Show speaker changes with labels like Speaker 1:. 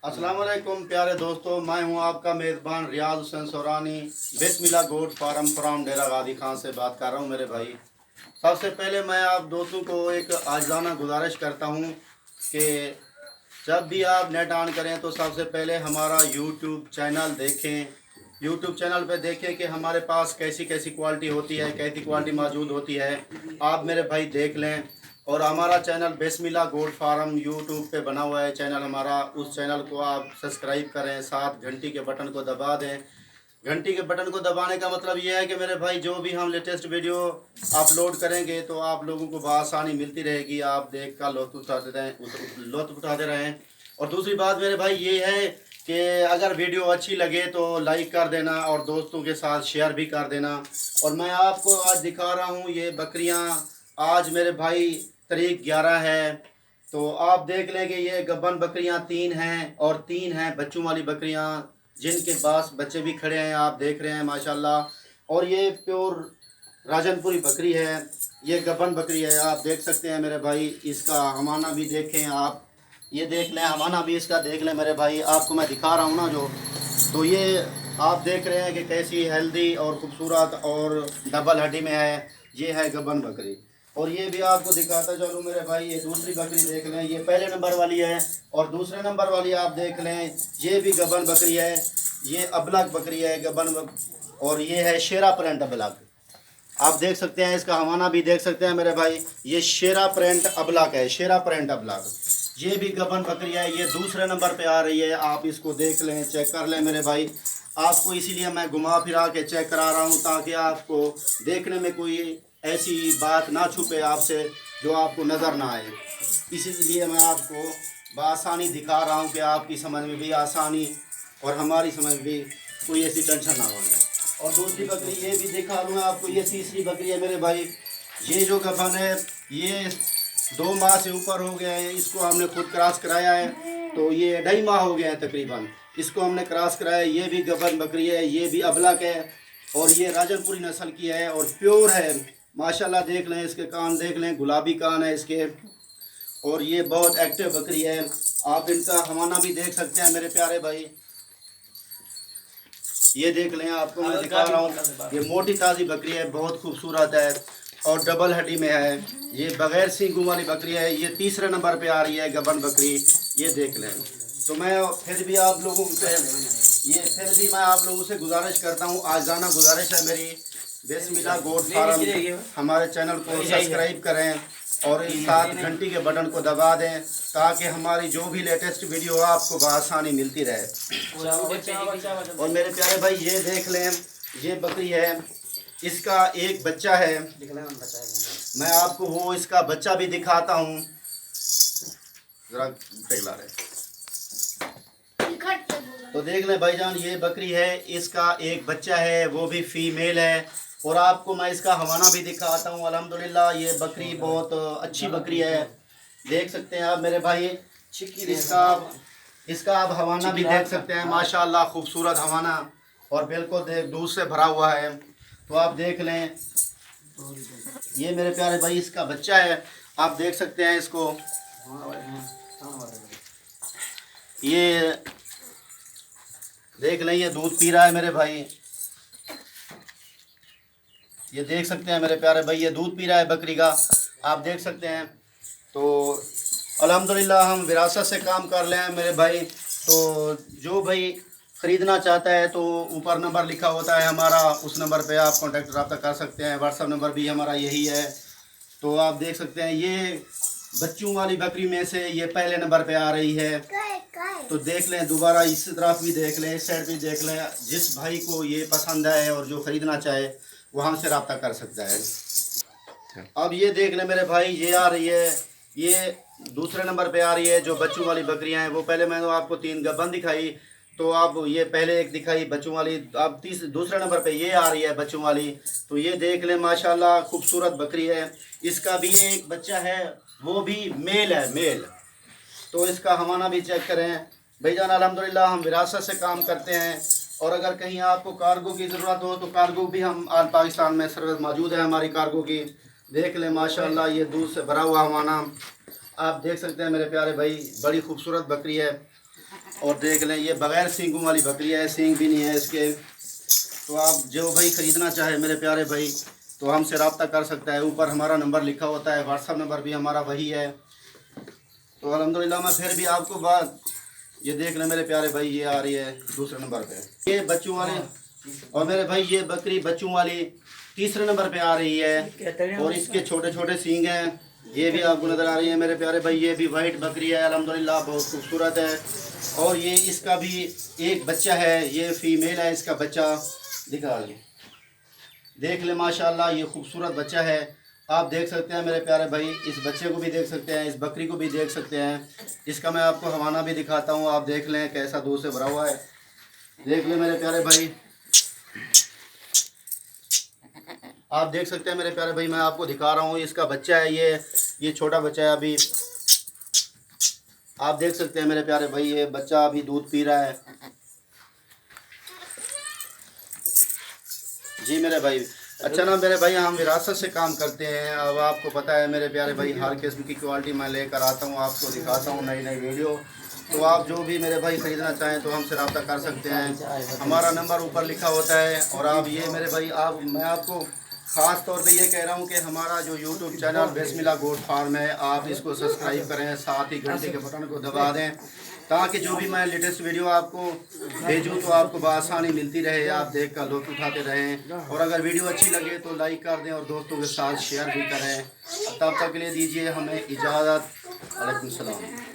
Speaker 1: अस्सलाम वालेकुम प्यारे दोस्तों, मैं हूं आपका मेज़बान रियाज हुसैन सोरानी बिस्मिल्लाह गोट फार्म फ्राम डेरा गादी खान से बात कर रहा हूं। मेरे भाई, सबसे पहले मैं आप दोस्तों को एक आजाना गुजारिश करता हूं कि जब भी आप नेट ऑन करें तो सबसे पहले हमारा यूट्यूब चैनल देखें। यूट्यूब चैनल पे देखें कि हमारे पास कैसी कैसी क्वालिटी होती है, कैसी क्वालिटी मौजूद होती है, आप मेरे भाई देख लें। और हमारा चैनल बिस्मिल्लाह गोट फार्म यूट्यूब पे बना हुआ है चैनल हमारा, उस चैनल को आप सब्सक्राइब करें, साथ घंटी के बटन को दबा दें। घंटी के बटन को दबाने का मतलब ये है कि मेरे भाई जो भी हम लेटेस्ट वीडियो अपलोड करेंगे तो आप लोगों को बआसानी मिलती रहेगी, आप देख कर लुत्फ़ उठाते रहें। और दूसरी बात मेरे भाई ये है कि अगर वीडियो अच्छी लगे तो लाइक कर देना और दोस्तों के साथ शेयर भी कर देना। और मैं आपको आज दिखा रहा हूँ ये बकरियाँ। आज मेरे भाई तारीख 11 है, तो आप देख लें कि ये गब्बन बकरियां 3 हैं और 3 हैं बच्चों वाली बकरियां जिनके पास बच्चे भी खड़े हैं, आप देख रहे हैं माशाल्लाह। और ये प्योर राजनपुरी बकरी है, ये गब्बन बकरी है, आप देख सकते हैं मेरे भाई। इसका हमाना भी देखें आप, ये देख लें, हमाना भी इसका देख लें मेरे भाई। आपको मैं दिखा रहा हूँ ना जो, तो ये आप देख रहे हैं कि कैसी हेल्दी और ख़ूबसूरत और डबल हड्डी में है। ये है गब्बन बकरी। और ये भी आपको दिखाता चलूँ मेरे भाई, ये दूसरी बकरी देख लें, ये पहले नंबर वाली है। और दूसरे नंबर वाली आप देख लें, ये भी गब्बन बकरी है, ये अबलग बकरी है और ये है शेरा प्रिंट अबलग। आप देख सकते हैं, इसका हवाना भी देख सकते हैं मेरे भाई। ये शेरा प्रिंट अबलग है, शेरा प्रिंट अबलग। ये भी गब्बन बकरी है, ये दूसरे नंबर पे आ रही है। आप इसको देख लें, चेक कर लें मेरे भाई। आपको इसीलिए मैं घुमा फिरा के चेक करा रहा हूँ ताकि आपको देखने में कोई ऐसी बात ना छुपे आपसे जो आपको नज़र ना आए। इसीलिए मैं आपको बआसानी दिखा रहा हूँ कि आपकी समझ में भी आसानी और हमारी समझ में भी कोई ऐसी टेंशन ना हो जाए। और दूसरी बकरी ये भी दिखा दूँ आपको, ये तीसरी बकरी है मेरे भाई। ये जो गब्बन है ये 2 माह से ऊपर हो गया है, इसको हमने खुद क्रॉस कराया है, तो ये 2.5 माह हो गया है तकरीबन, इसको हमने क्रॉस कराया। ये भी गब्बन बकरी है, ये भी अबलग है और ये राजनपुरी नस्ल की है और प्योर है माशाल्लाह। देख लें, इसके कान देख लें, गुलाबी कान है इसके। और ये बहुत एक्टिव बकरी है, आप इनका हवाना भी देख सकते हैं मेरे प्यारे भाई। ये देख लें, आपको मैं दिखा रहा हूँ, ये मोटी ताज़ी बकरी है, बहुत खूबसूरत है और डबल हड्डी में है। ये बग़ैर सींगों वाली बकरी है, ये तीसरे नंबर पे आ रही है गब्बन बकरी, ये देख लें। तो मैं फिर भी आप लोगों से गुजारिश करता हूँ, आजाना गुजारिश है मेरी, बिस्मिल्लाह गोट फार्म हमारे चैनल को सब्सक्राइब करें और साथ घंटी के बटन को दबा दें ताकि हमारी जो भी लेटेस्ट वीडियो आपको बआसानी मिलती रहे। और मेरे प्यारे भाई ये देख लें, ये बकरी है, इसका एक बच्चा है, मैं आपको वो इसका बच्चा भी दिखाता हूँ, जरा पिघला रहे। तो देख लें भाईजान, ये बकरी है, इसका एक बच्चा है, वो भी फीमेल है। और आपको मैं इसका हवाना भी दिखाता हूँ। अल्हम्दुलिल्लाह ये बकरी बहुत अच्छी बकरी है, देख सकते हैं आप मेरे भाई। इसका आप हवाना भी देख सकते हैं, माशाल्लाह खूबसूरत हवाना और बिल्कुल दूध से भरा हुआ है। तो आप देख लें, ये मेरे प्यारे भाई इसका बच्चा है, आप देख सकते हैं इसको। ये देख लें, ये दूध पी रहा है मेरे भाई, ये देख सकते हैं मेरे प्यारे भाई, ये दूध पी रहा है बकरी का, आप देख सकते हैं। तो अल्हम्दुलिल्लाह हम विरासत से काम कर रहे हैं मेरे भाई। तो जो भाई ख़रीदना चाहता है तो ऊपर नंबर लिखा होता है हमारा, उस नंबर पे आप कॉन्टैक्ट रब्ता कर सकते हैं। व्हाट्सअप नंबर भी हमारा यही है। तो आप देख सकते हैं, ये बच्चों वाली बकरी में से ये पहले नंबर पे आ रही है। तो देख लें, दोबारा इस तरफ भी देख लें, इस साइड भी देख लें। जिस भाई को ये पसंद है और जो ख़रीदना चाहे वहाँ से रब्ता कर सकता है। अब ये देख लें मेरे भाई, ये आ रही है, ये दूसरे नंबर पे आ रही है जो बच्चों वाली बकरियां हैं। वो पहले मैंने आपको 3 गब्बन दिखाई, तो अब ये पहले एक दिखाई बच्चों वाली, अब दूसरे नंबर पे ये आ रही है बच्चों वाली। तो ये देख लें, माशाल्लाह खूबसूरत बकरी है। इसका भी एक बच्चा है, वो भी मेल है, मेल। तो इसका हवाना भी चेक करें भाईजान। अल्हम्दुलिल्लाह हम विरासत से काम करते हैं और अगर कहीं आपको कार्गो की ज़रूरत हो तो कार्गो भी हम आल पाकिस्तान में सर्विस मौजूद है हमारी कार्गो की। देख लें, माशाल्लाह ये दूध से भरा हुआ हवाना आप देख सकते हैं मेरे प्यारे भाई, बड़ी खूबसूरत बकरी है। और देख लें ये बगैर सींगों वाली बकरी है, सींग भी नहीं है इसके। तो आप जो भाई ख़रीदना चाहे मेरे प्यारे भाई तो हमसे रब्ता कर सकता है। ऊपर हमारा नंबर लिखा होता है, व्हाट्सअप नंबर भी हमारा वही है। तो अल्हम्दुलिल्लाह मैं फिर भी आपको बात ये देख लें मेरे प्यारे भाई, ये आ रही है दूसरे नंबर पे ये बच्चों वाले, और मेरे भाई ये बकरी बच्चों वाली तीसरे नंबर पे आ रही है। और इसके छोटे छोटे सींग हैं, ये भी आपको नज़र आ रही है मेरे प्यारे भाई। ये भी वाइट बकरी है अल्हम्दुलिल्लाह, बहुत खूबसूरत है। और ये इसका भी एक बच्चा है, ये फीमेल है, इसका बच्चा दिखा ले, देख ले माशाल्लाह ये खूबसूरत बच्चा है। आप देख सकते हैं मेरे प्यारे भाई, इस बच्चे को भी देख सकते हैं, इस बकरी को भी देख सकते हैं। इसका मैं आपको हवाना भी दिखाता हूँ, आप देख लें कैसा दूध से भरा हुआ है। देख लें मेरे प्यारे भाई, आप देख सकते हैं मेरे प्यारे भाई, मैं आपको दिखा रहा हूँ। इसका बच्चा है ये छोटा बच्चा है अभी। आप देख सकते हैं मेरे प्यारे भाई, ये बच्चा अभी दूध पी रहा है। जी मेरे भाई, अच्छा ना मेरे भाई, हम विरासत से काम करते हैं। अब आपको पता है मेरे प्यारे भाई, हर किस्म की क्वालिटी मैं लेकर आता हूँ, आपको दिखाता हूँ नई नई वीडियो। तो आप जो भी मेरे भाई ख़रीदना चाहें तो हमसे रब्ता कर सकते हैं। हमारा नंबर ऊपर लिखा होता है। और आप ये मेरे भाई, मैं आपको ख़ास तौर पे ये कह रहा हूँ कि हमारा जो यूट्यूब चैनल बिस्मिल्लाह गोट फार्म है, आप इसको सब्सक्राइब करें, साथ ही घंटे के बटन को दबा दें, ताकि जो भी मैं लेटेस्ट वीडियो आपको भेजूँ तो आपको बआसानी मिलती रहे, आप देख कर लुत्फ़ उठाते रहें। और अगर वीडियो अच्छी लगे तो लाइक कर दें और दोस्तों के साथ शेयर भी करें। तब तक के लिए दीजिए हमें इजाज़त। वालेकुम सलाम।